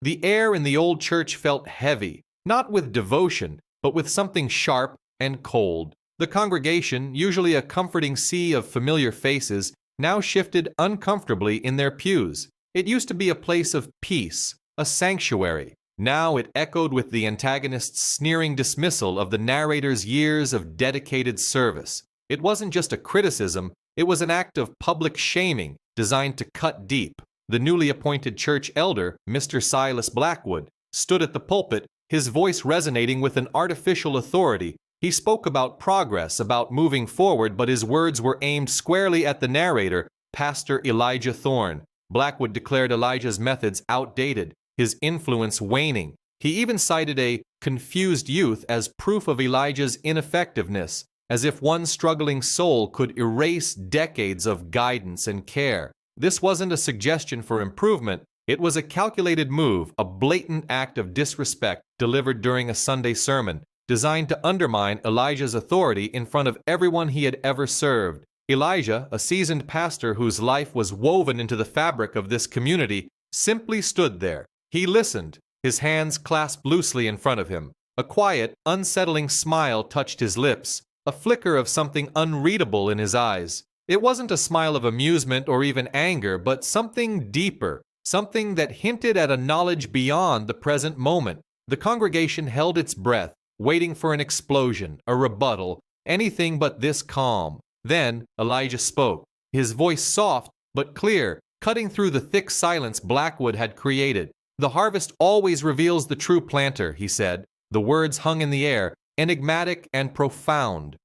The air in the old church felt heavy, not with devotion, but with something sharp and cold. The congregation, usually a comforting sea of familiar faces, now shifted uncomfortably in their pews. It used to be a place of peace, a sanctuary. Now it echoed with the antagonist's sneering dismissal of the narrator's years of dedicated service. It wasn't just a criticism, it was an act of public shaming designed to cut deep. The newly appointed church elder, Mr. Silas Blackwood, stood at the pulpit, his voice resonating with an artificial authority. He spoke about progress, about moving forward, but his words were aimed squarely at the narrator, Pastor Elijah Thorne. Blackwood declared Elijah's methods outdated, his influence waning. He even cited a confused youth as proof of Elijah's ineffectiveness, as if one struggling soul could erase decades of guidance and care. This wasn't a suggestion for improvement. It was a calculated move, a blatant act of disrespect delivered during a Sunday sermon, designed to undermine Elijah's authority in front of everyone he had ever served. Elijah, a seasoned pastor whose life was woven into the fabric of this community, simply stood there. He listened, his hands clasped loosely in front of him. A quiet, unsettling smile touched his lips, a flicker of something unreadable in his eyes. It wasn't a smile of amusement or even anger, but something deeper, something that hinted at a knowledge beyond the present moment. The congregation held its breath, waiting for an explosion, a rebuttal, anything but this calm. Then Elijah spoke, his voice soft but clear, cutting through the thick silence Blackwood had created. "The harvest always reveals the true planter," he said. The words hung in the air, enigmatic and profound.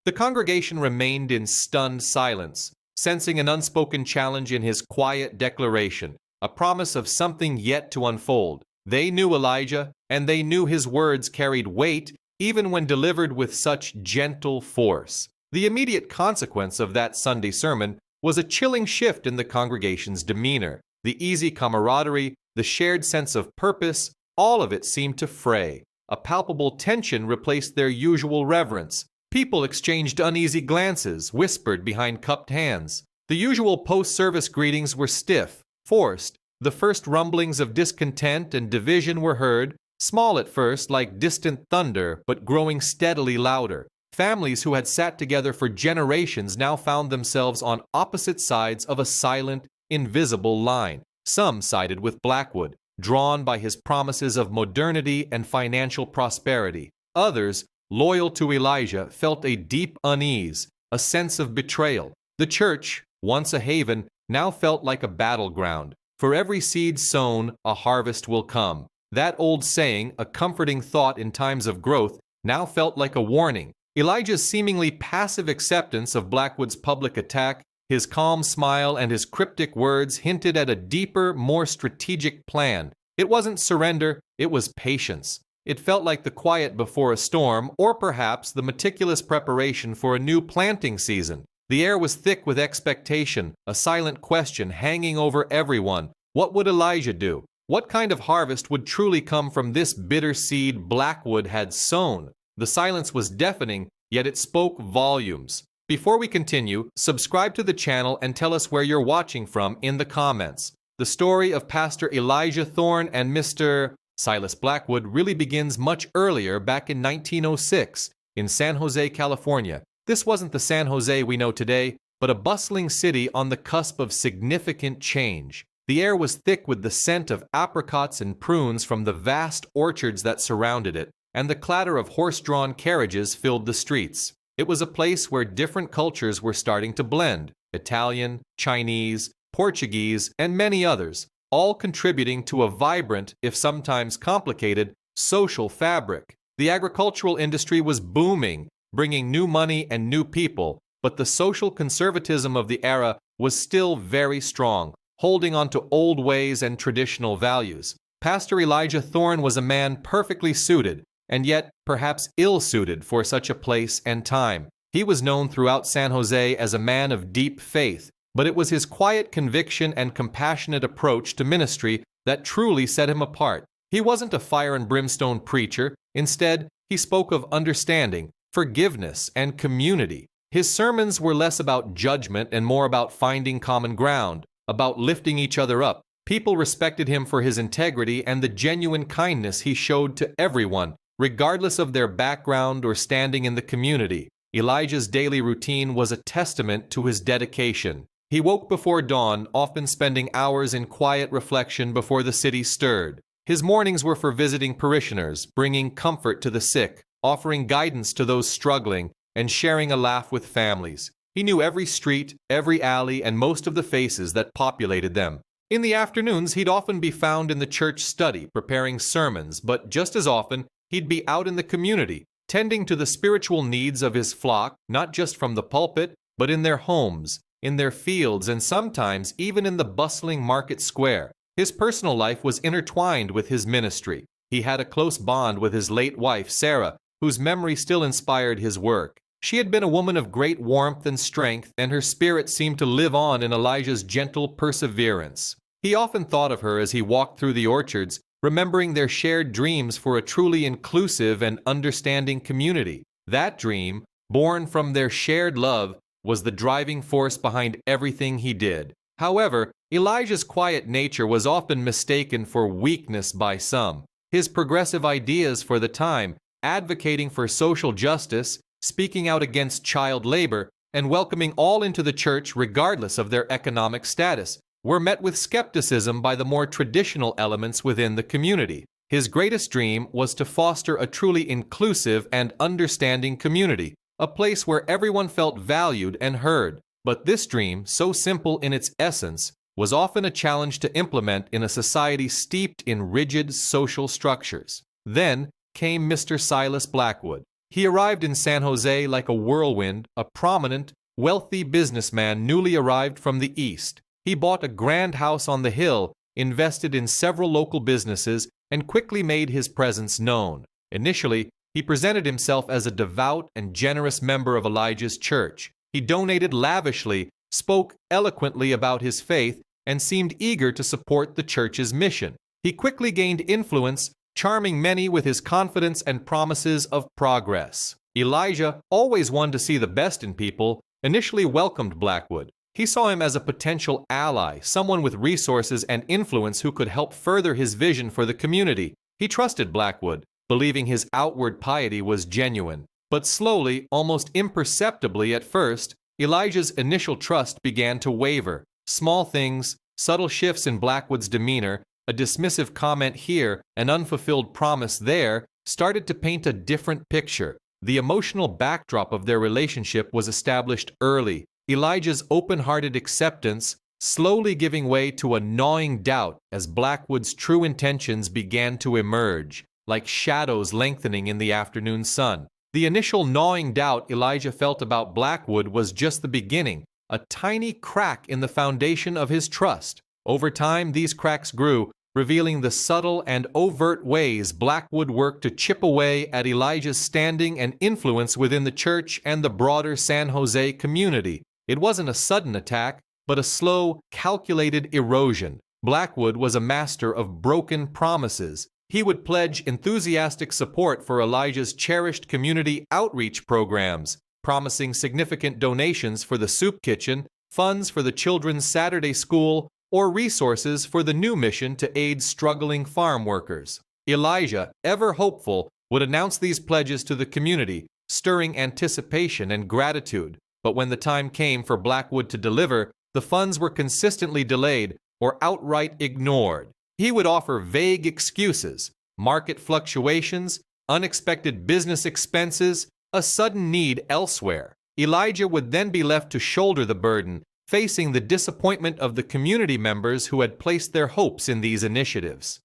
The congregation remained in stunned silence, sensing an unspoken challenge in his quiet declaration, a promise of something yet to unfold. They knew Elijah, and they knew his words carried weight even when delivered with such gentle force. The immediate consequence of that Sunday sermon was a chilling shift in the congregation's demeanor. The easy camaraderie, the shared sense of purpose, all of it seemed to fray. A palpable tension replaced their usual reverence. People exchanged uneasy glances, whispered behind cupped hands. The usual post-service greetings were stiff, forced. The first rumblings of discontent and division were heard, small at first like distant thunder, but growing steadily louder. Families who had sat together for generations now found themselves on opposite sides of a silent, invisible line. Some sided with Blackwood, drawn by his promises of modernity and financial prosperity. Others, loyal to Elijah, felt a deep unease, a sense of betrayal. The church, once a haven, now felt like a battleground. For every seed sown, a harvest will come. That old saying, a comforting thought in times of growth, now felt like a warning. Elijah's seemingly passive acceptance of Blackwood's public attack, his calm smile and his cryptic words hinted at a deeper, more strategic plan. It wasn't surrender, it was patience. It felt like the quiet before a storm, or perhaps the meticulous preparation for a new planting season. The air was thick with expectation, a silent question hanging over everyone. What would Elijah do? What kind of harvest would truly come from this bitter seed Blackwood had sown? The silence was deafening, yet it spoke volumes. Before we continue, subscribe to the channel and tell us where you're watching from in the comments. The story of Pastor Elijah Thorne and Mr. Silas Blackwood really begins much earlier, back in 1906, in San Jose, California. This wasn't the San Jose we know today, but a bustling city on the cusp of significant change. The air was thick with the scent of apricots and prunes from the vast orchards that surrounded it, and the clatter of horse-drawn carriages filled the streets. It was a place where different cultures were starting to blend: Italian, Chinese, Portuguese, and many others, all contributing to a vibrant, if sometimes complicated, social fabric. The agricultural industry was booming, bringing new money and new people, but the social conservatism of the era was still very strong, holding on to old ways and traditional values. Pastor Elijah Thorne was a man perfectly suited, and yet perhaps ill-suited for such a place and time. He was known throughout San Jose as a man of deep faith, but it was his quiet conviction and compassionate approach to ministry that truly set him apart. He wasn't a fire and brimstone preacher. Instead, he spoke of understanding, forgiveness, and community. His sermons were less about judgment and more about finding common ground, about lifting each other up. People respected him for his integrity and the genuine kindness he showed to everyone, regardless of their background or standing in the community. Elijah's daily routine was a testament to his dedication. He woke before dawn, often spending hours in quiet reflection before the city stirred. His mornings were for visiting parishioners, bringing comfort to the sick, offering guidance to those struggling, and sharing a laugh with families. He knew every street, every alley, and most of the faces that populated them. In the afternoons, he'd often be found in the church study, preparing sermons, but just as often, he'd be out in the community, tending to the spiritual needs of his flock, not just from the pulpit, but in their homes, in their fields, and sometimes even in the bustling market square. His personal life was intertwined with his ministry. He had a close bond with his late wife, Sarah, whose memory still inspired his work. She had been a woman of great warmth and strength, and her spirit seemed to live on in Elijah's gentle perseverance. He often thought of her as he walked through the orchards, remembering their shared dreams for a truly inclusive and understanding community. That dream, born from their shared love, was the driving force behind everything he did. However, Elijah's quiet nature was often mistaken for weakness by some. His progressive ideas for the time, advocating for social justice, speaking out against child labor, and welcoming all into the church regardless of their economic status, were met with skepticism by the more traditional elements within the community. His greatest dream was to foster a truly inclusive and understanding community, a place where everyone felt valued and heard. But this dream, so simple in its essence, was often a challenge to implement in a society steeped in rigid social structures. Then came Mr. Silas Blackwood. He arrived in San Jose like a whirlwind, a prominent, wealthy businessman newly arrived from the East. He bought a grand house on the hill, invested in several local businesses, and quickly made his presence known. Initially, he presented himself as a devout and generous member of Elijah's church. He donated lavishly, spoke eloquently about his faith, and seemed eager to support the church's mission. He quickly gained influence, charming many with his confidence and promises of progress. Elijah, always one to see the best in people, initially welcomed Blackwood. He saw him as a potential ally, someone with resources and influence who could help further his vision for the community. He trusted Blackwood, believing his outward piety was genuine. But slowly, almost imperceptibly at first, Elijah's initial trust began to waver. Small things, subtle shifts in Blackwood's demeanor, a dismissive comment here, an unfulfilled promise there, started to paint a different picture. The emotional backdrop of their relationship was established early. Elijah's open-hearted acceptance slowly giving way to a gnawing doubt as Blackwood's true intentions began to emerge, like shadows lengthening in the afternoon sun. The initial gnawing doubt Elijah felt about Blackwood was just the beginning, a tiny crack in the foundation of his trust. Over time, these cracks grew, revealing the subtle and overt ways Blackwood worked to chip away at Elijah's standing and influence within the church and the broader San Jose community. It wasn't a sudden attack, but a slow, calculated erosion. Blackwood was a master of broken promises. He would pledge enthusiastic support for Elijah's cherished community outreach programs, promising significant donations for the soup kitchen, funds for the children's Saturday school, or resources for the new mission to aid struggling farm workers. Elijah, ever hopeful, would announce these pledges to the community, stirring anticipation and gratitude. But when the time came for Blackwood to deliver, the funds were consistently delayed or outright ignored. He would offer vague excuses, market fluctuations, unexpected business expenses, a sudden need elsewhere. Elijah would then be left to shoulder the burden, facing the disappointment of the community members who had placed their hopes in these initiatives.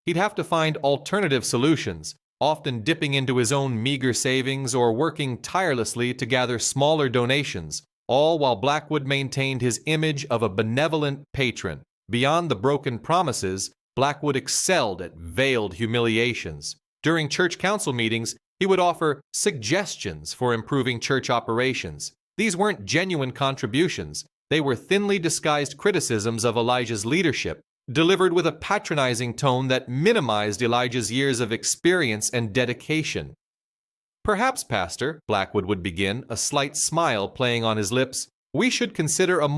He'd have to find alternative solutions, often dipping into his own meager savings or working tirelessly to gather smaller donations, all while Blackwood maintained his image of a benevolent patron. Beyond the broken promises, Blackwood excelled at veiled humiliations. During church council meetings, he would offer suggestions for improving church operations. These weren't genuine contributions. They were thinly disguised criticisms of Elijah's leadership, delivered with a patronizing tone that minimized Elijah's years of experience and dedication. "Perhaps, Pastor," Blackwood would begin, a slight smile playing on his lips, "we should consider a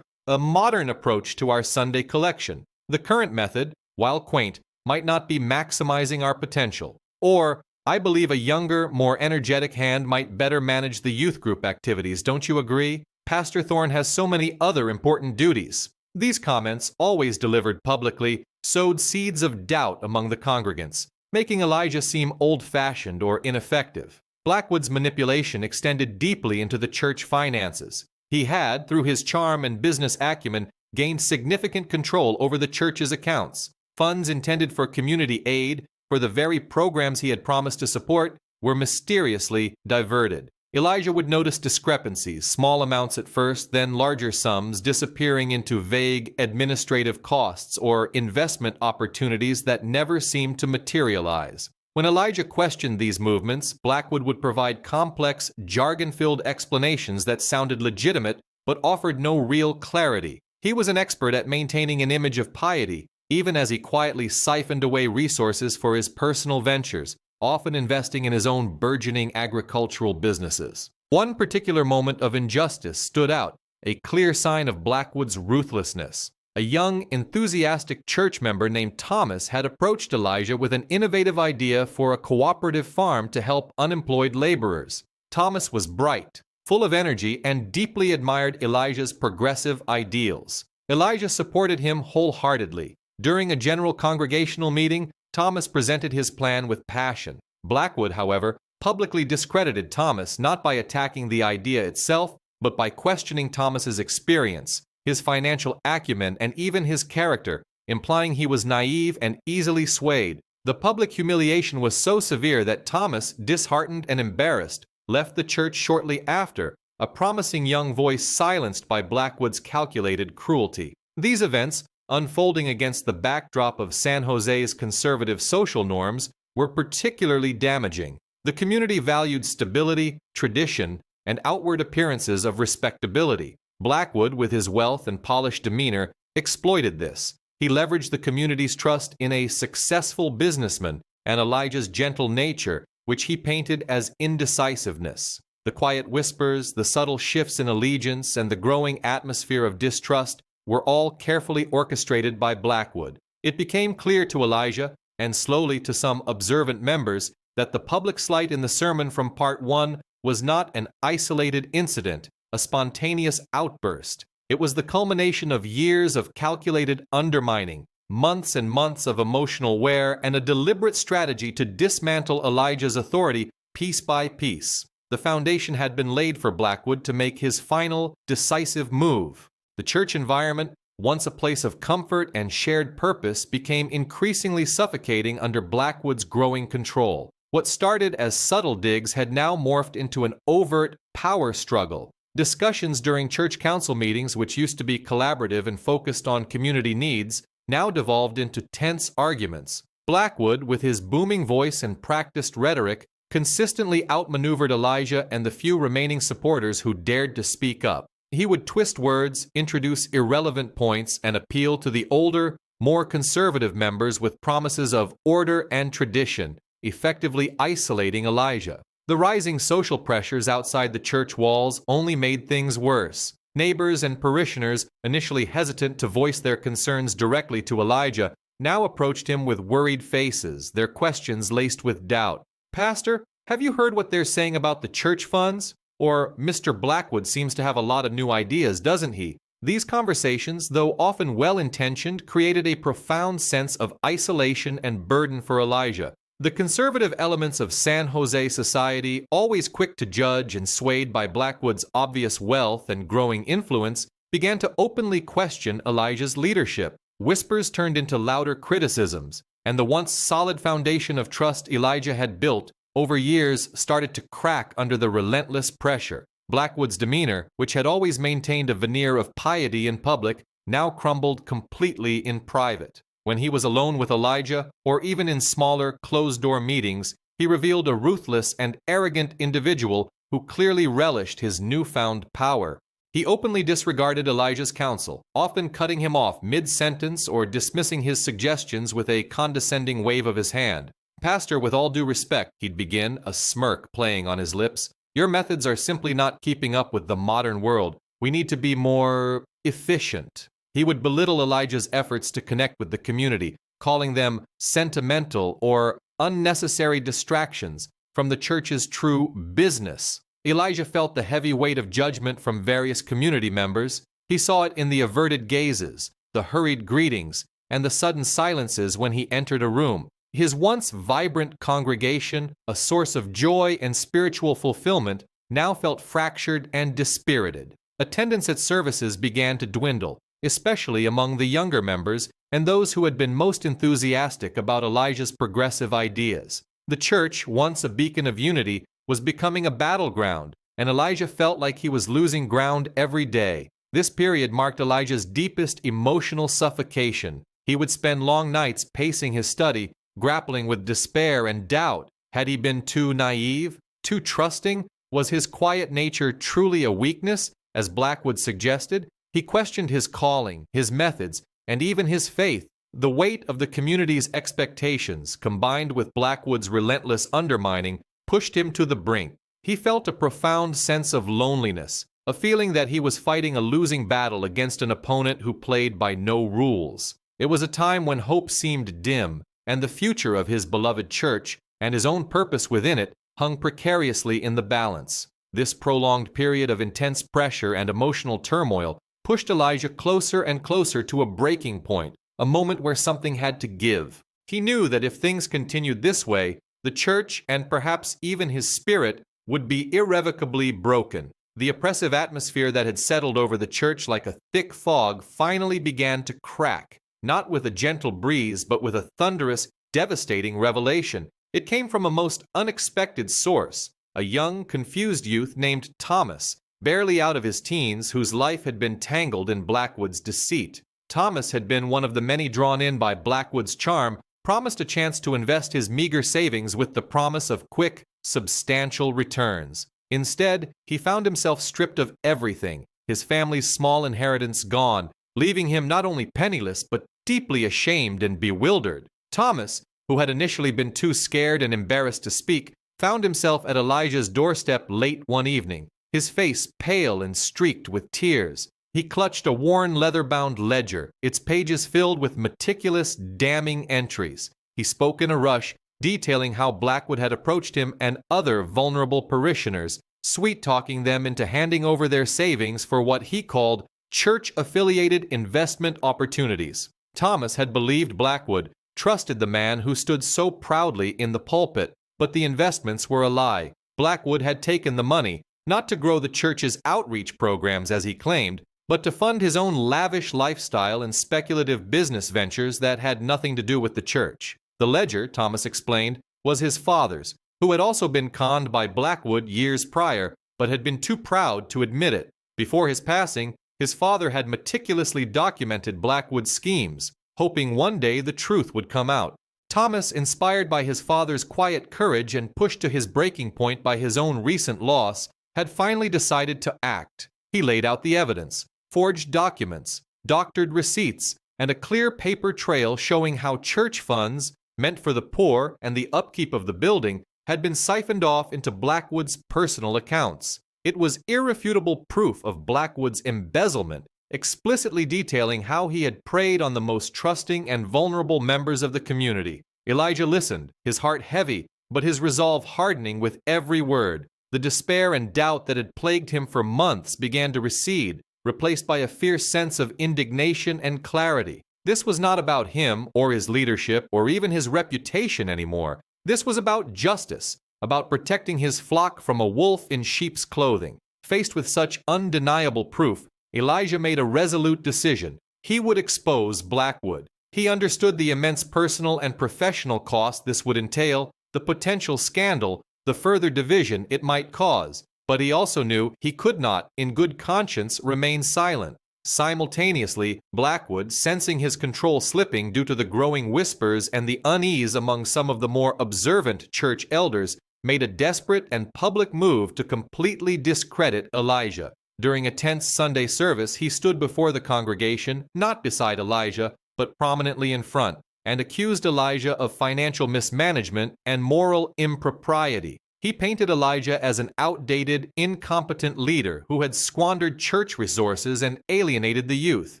modern approach to our Sunday collection. The current method, while quaint, might not be maximizing our potential. Or, I believe a younger, more energetic hand might better manage the youth group activities, don't you agree? Pastor Thorne has so many other important duties. These comments, always delivered publicly, sowed seeds of doubt among the congregants, making Elijah seem old-fashioned or ineffective. Blackwood's manipulation extended deeply into the church finances. He had, through his charm and business acumen, gained significant control over the church's accounts. Funds intended for community aid, for the very programs he had promised to support, were mysteriously diverted. Elijah would notice discrepancies, small amounts at first, then larger sums disappearing into vague administrative costs or investment opportunities that never seemed to materialize. When Elijah questioned these movements, Blackwood would provide complex, jargon-filled explanations that sounded legitimate but offered no real clarity. He was an expert at maintaining an image of piety, even as he quietly siphoned away resources for his personal ventures, often investing in his own burgeoning agricultural businesses. One particular moment of injustice stood out, a clear sign of Blackwood's ruthlessness. A young, enthusiastic church member named Thomas had approached Elijah with an innovative idea for a cooperative farm to help unemployed laborers. Thomas was bright, full of energy, and deeply admired Elijah's progressive ideals. Elijah supported him wholeheartedly. During a general congregational meeting, Thomas presented his plan with passion. Blackwood, however, publicly discredited Thomas not by attacking the idea itself, but by questioning Thomas's experience, his financial acumen, and even his character, implying he was naive and easily swayed. The public humiliation was so severe that Thomas, disheartened and embarrassed, left the church shortly after, a promising young voice silenced by Blackwood's calculated cruelty. These events, unfolding against the backdrop of San Jose's conservative social norms, were particularly damaging. The community valued stability, tradition, and outward appearances of respectability. Blackwood, with his wealth and polished demeanor, exploited this. He leveraged the community's trust in a successful businessman and Elijah's gentle nature, which he painted as indecisiveness. The quiet whispers, the subtle shifts in allegiance, and the growing atmosphere of distrust were all carefully orchestrated by Blackwood. It became clear to Elijah, and slowly to some observant members, that the public slight in the sermon from Part 1 was not an isolated incident, a spontaneous outburst. It was the culmination of years of calculated undermining, months and months of emotional wear, and a deliberate strategy to dismantle Elijah's authority piece by piece. The foundation had been laid for Blackwood to make his final, decisive move. The church environment, once a place of comfort and shared purpose, became increasingly suffocating under Blackwood's growing control. What started as subtle digs had now morphed into an overt power struggle. Discussions during church council meetings, which used to be collaborative and focused on community needs, now devolved into tense arguments. Blackwood, with his booming voice and practiced rhetoric, consistently outmaneuvered Elijah and the few remaining supporters who dared to speak up. He would twist words, introduce irrelevant points, and appeal to the older, more conservative members with promises of order and tradition, effectively isolating Elijah. The rising social pressures outside the church walls only made things worse. Neighbors and parishioners, initially hesitant to voice their concerns directly to Elijah, now approached him with worried faces, their questions laced with doubt. "Pastor, have you heard what they're saying about the church funds?" Or, "Mr. Blackwood seems to have a lot of new ideas, doesn't he?" These conversations, though often well-intentioned, created a profound sense of isolation and burden for Elijah. The conservative elements of San Jose society, always quick to judge and swayed by Blackwood's obvious wealth and growing influence, began to openly question Elijah's leadership. Whispers turned into louder criticisms, and the once solid foundation of trust Elijah had built over years started to crack under the relentless pressure. Blackwood's demeanor, which had always maintained a veneer of piety in public, now crumbled completely in private. When he was alone with Elijah, or even in smaller, closed-door meetings, he revealed a ruthless and arrogant individual who clearly relished his newfound power. He openly disregarded Elijah's counsel, often cutting him off mid-sentence or dismissing his suggestions with a condescending wave of his hand. "Pastor, with all due respect," he'd begin, a smirk playing on his lips, "your methods are simply not keeping up with the modern world. We need to be more efficient." He would belittle Elijah's efforts to connect with the community, calling them sentimental or unnecessary distractions from the church's true business. Elijah felt the heavy weight of judgment from various community members. He saw it in the averted gazes, the hurried greetings, and the sudden silences when he entered a room. His once vibrant congregation, a source of joy and spiritual fulfillment, now felt fractured and dispirited. Attendance at services began to dwindle, especially among the younger members and those who had been most enthusiastic about Elijah's progressive ideas. The church, once a beacon of unity, was becoming a battleground, and Elijah felt like he was losing ground every day. This period marked Elijah's deepest emotional suffocation. He would spend long nights pacing his study, grappling with despair and doubt. Had he been too naive, too trusting? Was his quiet nature truly a weakness, as Blackwood suggested? He questioned his calling, his methods, and even his faith. The weight of the community's expectations, combined with Blackwood's relentless undermining, pushed him to the brink. He felt a profound sense of loneliness, a feeling that he was fighting a losing battle against an opponent who played by no rules. It was a time when hope seemed dim, and the future of his beloved church, and his own purpose within it, hung precariously in the balance. This prolonged period of intense pressure and emotional turmoil pushed Elijah closer and closer to a breaking point, a moment where something had to give. He knew that if things continued this way, the church, and perhaps even his spirit, would be irrevocably broken. The oppressive atmosphere that had settled over the church like a thick fog finally began to crack, not with a gentle breeze, but with a thunderous, devastating revelation. It came from a most unexpected source, a young, confused youth named Thomas, barely out of his teens, whose life had been tangled in Blackwood's deceit. Thomas had been one of the many drawn in by Blackwood's charm, promised a chance to invest his meager savings with the promise of quick, substantial returns. Instead, he found himself stripped of everything, his family's small inheritance gone, leaving him not only penniless but deeply ashamed and bewildered. Thomas, who had initially been too scared and embarrassed to speak, found himself at Elijah's doorstep late one evening, his face pale and streaked with tears. He clutched a worn leather-bound ledger, its pages filled with meticulous, damning entries. He spoke in a rush, detailing how Blackwood had approached him and other vulnerable parishioners, sweet-talking them into handing over their savings for what he called church-affiliated investment opportunities. Thomas had believed Blackwood, trusted the man who stood so proudly in the pulpit, but the investments were a lie. Blackwood had taken the money, not to grow the church's outreach programs as he claimed, but to fund his own lavish lifestyle and speculative business ventures that had nothing to do with the church. The ledger, Thomas explained, was his father's, who had also been conned by Blackwood years prior, but had been too proud to admit it. Before his passing, his father had meticulously documented Blackwood's schemes, hoping one day the truth would come out. Thomas, inspired by his father's quiet courage and pushed to his breaking point by his own recent loss, had finally decided to act. He laid out the evidence, forged documents, doctored receipts, and a clear paper trail showing how church funds, meant for the poor and the upkeep of the building, had been siphoned off into Blackwood's personal accounts. It was irrefutable proof of Blackwood's embezzlement, explicitly detailing how he had preyed on the most trusting and vulnerable members of the community. Elijah listened, his heart heavy, but his resolve hardening with every word. The despair and doubt that had plagued him for months began to recede, replaced by a fierce sense of indignation and clarity. This was not about him or his leadership or even his reputation anymore. This was about justice, about protecting his flock from a wolf in sheep's clothing. Faced with such undeniable proof, Elijah made a resolute decision. He would expose Blackwood. He understood the immense personal and professional cost this would entail, the potential scandal, the further division it might cause. But he also knew he could not, in good conscience, remain silent. Simultaneously, Blackwood, sensing his control slipping due to the growing whispers and the unease among some of the more observant church elders, made a desperate and public move to completely discredit Elijah. During a tense Sunday service, he stood before the congregation, not beside Elijah, but prominently in front, and accused Elijah of financial mismanagement and moral impropriety. He painted Elijah as an outdated, incompetent leader who had squandered church resources and alienated the youth.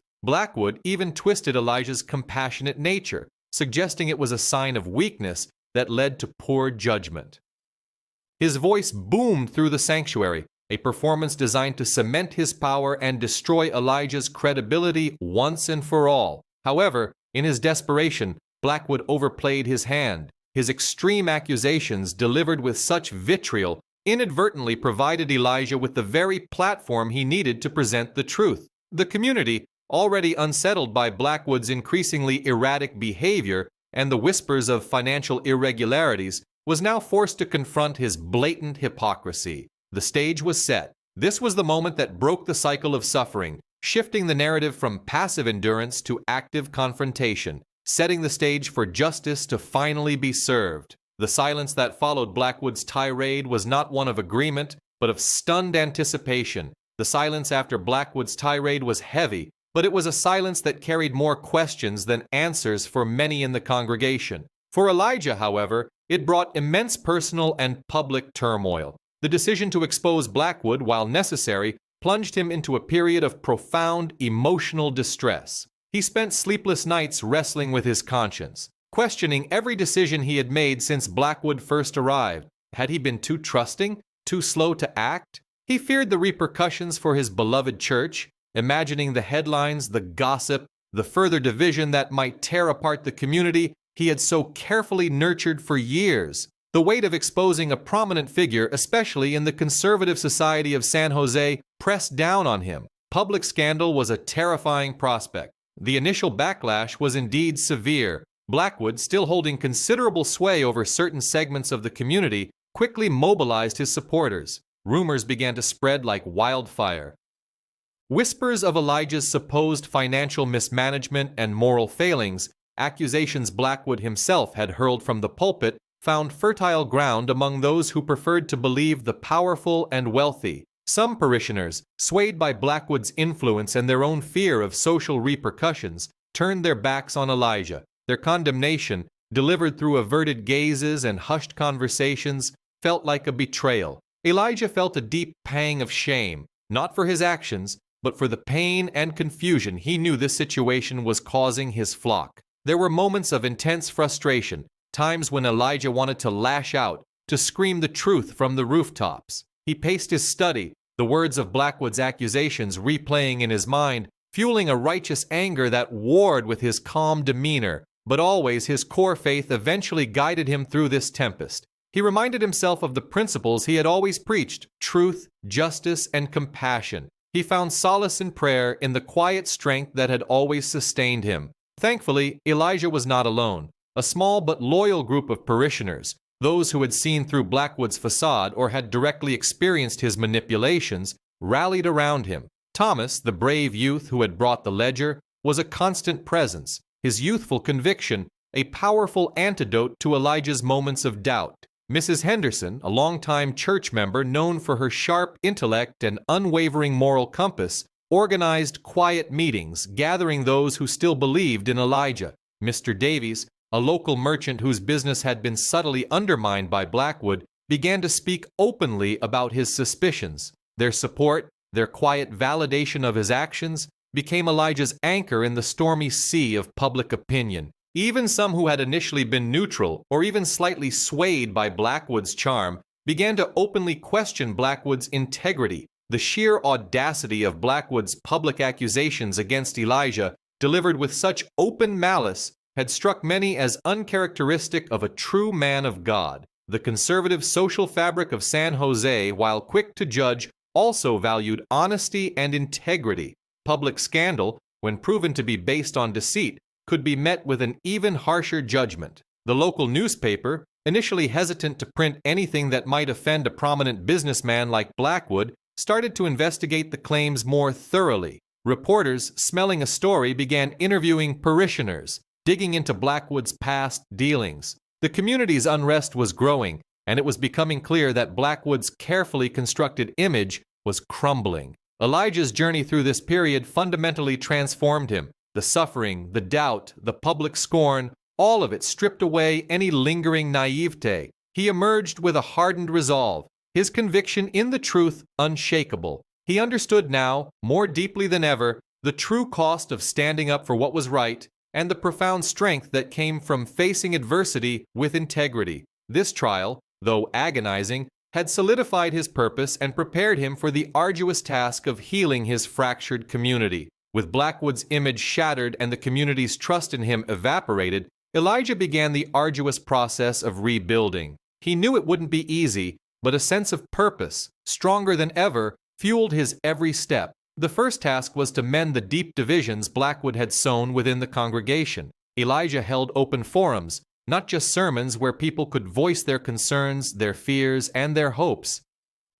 Blackwood even twisted Elijah's compassionate nature, suggesting it was a sign of weakness that led to poor judgment. His voice boomed through the sanctuary, a performance designed to cement his power and destroy Elijah's credibility once and for all. However, in his desperation, Blackwood overplayed his hand. His extreme accusations, delivered with such vitriol, inadvertently provided Elijah with the very platform he needed to present the truth. The community, already unsettled by Blackwood's increasingly erratic behavior and the whispers of financial irregularities, was now forced to confront his blatant hypocrisy. The stage was set. This was the moment that broke the cycle of suffering, shifting the narrative from passive endurance to active confrontation, setting the stage for justice to finally be served. The silence that followed Blackwood's tirade was not one of agreement, but of stunned anticipation. The silence after Blackwood's tirade was heavy, but it was a silence that carried more questions than answers for many in the congregation. For Elijah, however, it brought immense personal and public turmoil. The decision to expose Blackwood, while necessary, plunged him into a period of profound emotional distress. He spent sleepless nights wrestling with his conscience, questioning every decision he had made since Blackwood first arrived. Had he been too trusting, too slow to act? He feared the repercussions for his beloved church, imagining the headlines, the gossip, the further division that might tear apart the community he had so carefully nurtured for years. The weight of exposing a prominent figure, especially in the conservative society of San Jose, pressed down on him. Public scandal was a terrifying prospect. The initial backlash was indeed severe. Blackwood, still holding considerable sway over certain segments of the community, quickly mobilized his supporters. Rumors began to spread like wildfire. Whispers of Elijah's supposed financial mismanagement and moral failings, accusations Blackwood himself had hurled from the pulpit, found fertile ground among those who preferred to believe the powerful and wealthy. Some parishioners, swayed by Blackwood's influence and their own fear of social repercussions, turned their backs on Elijah. Their condemnation, delivered through averted gazes and hushed conversations, felt like a betrayal. Elijah felt a deep pang of shame, not for his actions, but for the pain and confusion he knew this situation was causing his flock. There were moments of intense frustration, times when Elijah wanted to lash out, to scream the truth from the rooftops. He paced his study, the words of Blackwood's accusations replaying in his mind, fueling a righteous anger that warred with his calm demeanor. But always his core faith eventually guided him through this tempest. He reminded himself of the principles he had always preached: truth, justice, and compassion. He found solace in prayer, in the quiet strength that had always sustained him. Thankfully, Elijah was not alone. A small but loyal group of parishioners, those who had seen through Blackwood's facade or had directly experienced his manipulations, rallied around him. Thomas, the brave youth who had brought the ledger, was a constant presence, his youthful conviction a powerful antidote to Elijah's moments of doubt. Mrs. Henderson, a longtime church member known for her sharp intellect and unwavering moral compass, organized quiet meetings, gathering those who still believed in Elijah. Mr. Davies, a local merchant whose business had been subtly undermined by Blackwood, began to speak openly about his suspicions. Their support, their quiet validation of his actions, became Elijah's anchor in the stormy sea of public opinion. Even some who had initially been neutral or even slightly swayed by Blackwood's charm began to openly question Blackwood's integrity. The sheer audacity of Blackwood's public accusations against Elijah, delivered with such open malice, had struck many as uncharacteristic of a true man of God. The conservative social fabric of San Jose, while quick to judge, also valued honesty and integrity. Public scandal, when proven to be based on deceit, could be met with an even harsher judgment. The local newspaper, initially hesitant to print anything that might offend a prominent businessman like Blackwood, started to investigate the claims more thoroughly. Reporters, smelling a story, began interviewing parishioners, digging into Blackwood's past dealings. The community's unrest was growing, and it was becoming clear that Blackwood's carefully constructed image was crumbling. Elijah's journey through this period fundamentally transformed him. The suffering, the doubt, the public scorn, all of it stripped away any lingering naivete. He emerged with a hardened resolve, his conviction in the truth unshakable. He understood now, more deeply than ever, the true cost of standing up for what was right, and the profound strength that came from facing adversity with integrity. This trial, though agonizing, had solidified his purpose and prepared him for the arduous task of healing his fractured community. With Blackwood's image shattered and the community's trust in him evaporated, Elijah began the arduous process of rebuilding. He knew it wouldn't be easy, but a sense of purpose, stronger than ever, fueled his every step. The first task was to mend the deep divisions Blackwood had sown within the congregation. Elijah held open forums, not just sermons where people could voice their concerns, their fears, and their hopes.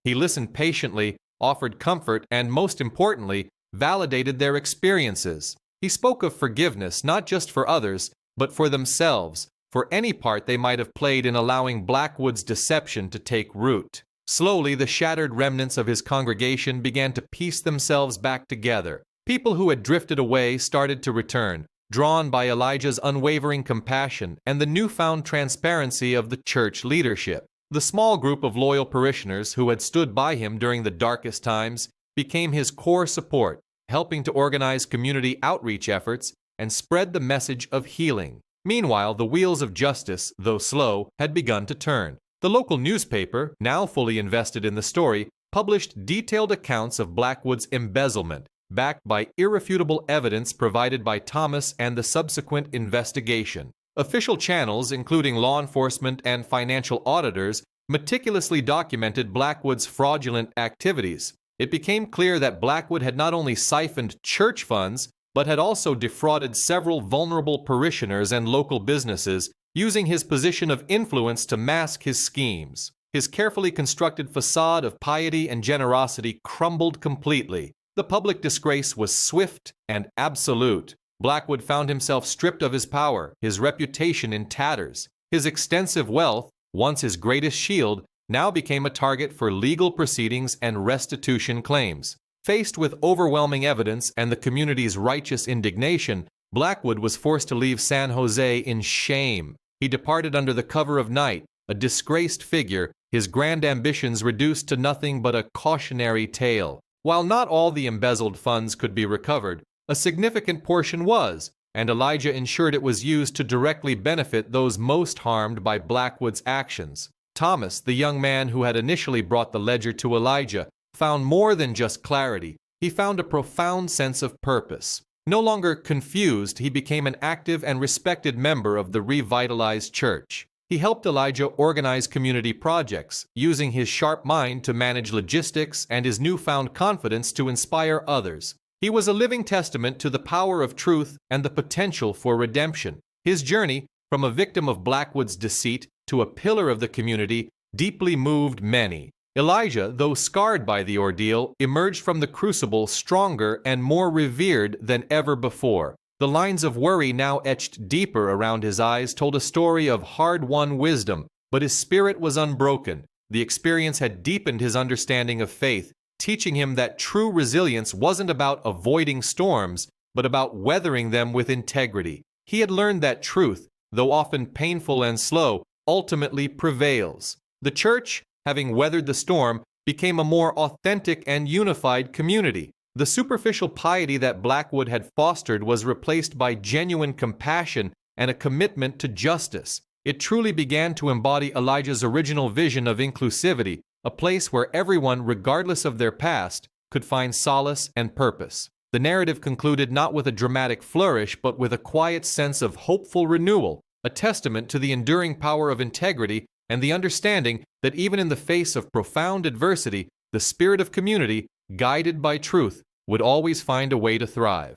He listened patiently, offered comfort, and most importantly, validated their experiences. He spoke of forgiveness not just for others, but for themselves, for any part they might have played in allowing Blackwood's deception to take root. Slowly, the shattered remnants of his congregation began to piece themselves back together. People who had drifted away started to return, drawn by Elijah's unwavering compassion and the newfound transparency of the church leadership. The small group of loyal parishioners who had stood by him during the darkest times became his core support, helping to organize community outreach efforts and spread the message of healing. Meanwhile, the wheels of justice, though slow, had begun to turn. The local newspaper, now fully invested in the story, published detailed accounts of Blackwood's embezzlement, backed by irrefutable evidence provided by Thomas and the subsequent investigation. Official channels, including law enforcement and financial auditors, meticulously documented Blackwood's fraudulent activities. It became clear that Blackwood had not only siphoned church funds, but had also defrauded several vulnerable parishioners and local businesses, using his position of influence to mask his schemes. His carefully constructed facade of piety and generosity crumbled completely. The public disgrace was swift and absolute. Blackwood found himself stripped of his power, his reputation in tatters. His extensive wealth, once his greatest shield, now became a target for legal proceedings and restitution claims. Faced with overwhelming evidence and the community's righteous indignation, Blackwood was forced to leave San Jose in shame. He departed under the cover of night, a disgraced figure, his grand ambitions reduced to nothing but a cautionary tale. While not all the embezzled funds could be recovered, a significant portion was, and Elijah ensured it was used to directly benefit those most harmed by Blackwood's actions. Thomas, the young man who had initially brought the ledger to Elijah, found more than just clarity. He found a profound sense of purpose. No longer confused, he became an active and respected member of the revitalized church. He helped Elijah organize community projects, using his sharp mind to manage logistics and his newfound confidence to inspire others. He was a living testament to the power of truth and the potential for redemption. His journey, from a victim of Blackwood's deceit to a pillar of the community, deeply moved many. Elijah, though scarred by the ordeal, emerged from the crucible stronger and more revered than ever before. The lines of worry now etched deeper around his eyes told a story of hard-won wisdom, but his spirit was unbroken. The experience had deepened his understanding of faith, teaching him that true resilience wasn't about avoiding storms, but about weathering them with integrity. He had learned that truth, though often painful and slow, ultimately prevails. The church, having weathered the storm, became a more authentic and unified community. The superficial piety that Blackwood had fostered was replaced by genuine compassion and a commitment to justice. It truly began to embody Elijah's original vision of inclusivity, a place where everyone, regardless of their past, could find solace and purpose. The narrative concluded not with a dramatic flourish, but with a quiet sense of hopeful renewal, a testament to the enduring power of integrity and the understanding that even in the face of profound adversity, the spirit of community, guided by truth, would always find a way to thrive.